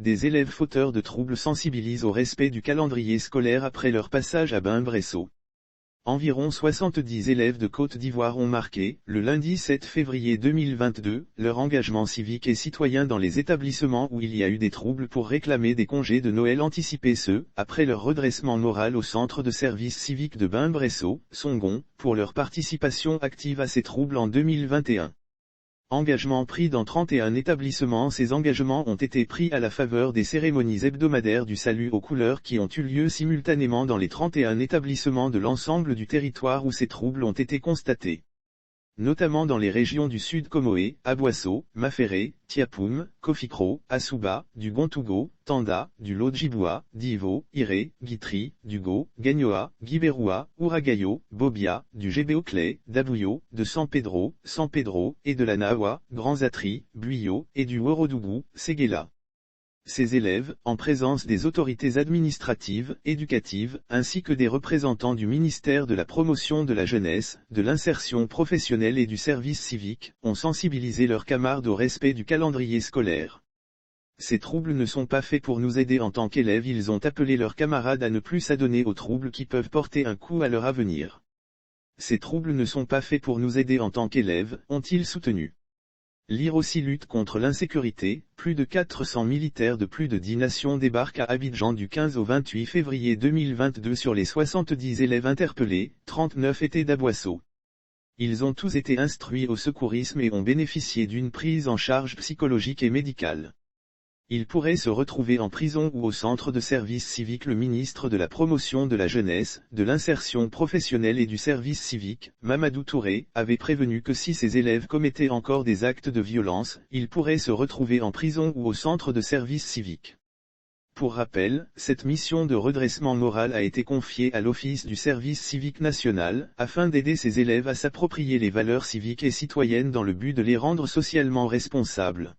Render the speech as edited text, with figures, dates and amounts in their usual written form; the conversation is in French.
des élèves fauteurs de troubles sensibilisent au respect du calendrier scolaire après leur passage à Bain-Bresson. Environ 70 élèves de Côte d'Ivoire ont marqué, le lundi 7 février 2022, leur engagement civique et citoyen dans les établissements où il y a eu des troubles pour réclamer des congés de Noël anticipés après leur redressement moral au centre de service civique de Bain-Bresson, Songon, pour leur participation active à ces troubles en 2021. Engagements pris dans 31 établissements. Ces engagements ont été pris à la faveur des cérémonies hebdomadaires du salut aux couleurs qui ont eu lieu simultanément dans les 31 établissements de l'ensemble du territoire où ces troubles ont été constatés. Notamment dans les régions du Sud Comoé, Aboissau, Maféré, Tiapoum, Kofikro, Assouba, du Gontougo, Tanda, du Lodjiboua, Divo, Iré, Guitry, Dugo, Gagnoa, Guibéroua, Ouragayo, Bobia, du Gébéoclé, d'Abouyo, de San Pedro et de la Nawa, Grands Atri, Buyo, et du Worodougou, Séguéla. Ces élèves, en présence des autorités administratives, éducatives, ainsi que des représentants du ministère de la Promotion de la Jeunesse, de l'Insertion professionnelle et du service civique, ont sensibilisé leurs camarades au respect du calendrier scolaire. Ces troubles ne sont pas faits pour nous aider en tant qu'élèves. Ils ont appelé leurs camarades à ne plus s'adonner aux troubles qui peuvent porter un coup à leur avenir. Ces troubles ne sont pas faits pour nous aider en tant qu'élèves, ont-ils soutenu. Lire aussi lutte contre l'insécurité, plus de 400 militaires de plus de 10 nations débarquent à Abidjan du 15 au 28 février 2022. Sur les 70 élèves interpellés, 39 étaient d'Aboissau. Ils ont tous été instruits au secourisme et ont bénéficié d'une prise en charge psychologique et médicale. Ils pourraient se retrouver en prison ou au centre de service civique. Le ministre de la Promotion de la Jeunesse, de l'Insertion professionnelle et du service civique, Mamadou Touré, avait prévenu que si ces élèves commettaient encore des actes de violence, ils pourraient se retrouver en prison ou au centre de service civique. Pour rappel, cette mission de redressement moral a été confiée à l'Office du service civique national, afin d'aider ces élèves à s'approprier les valeurs civiques et citoyennes dans le but de les rendre socialement responsables.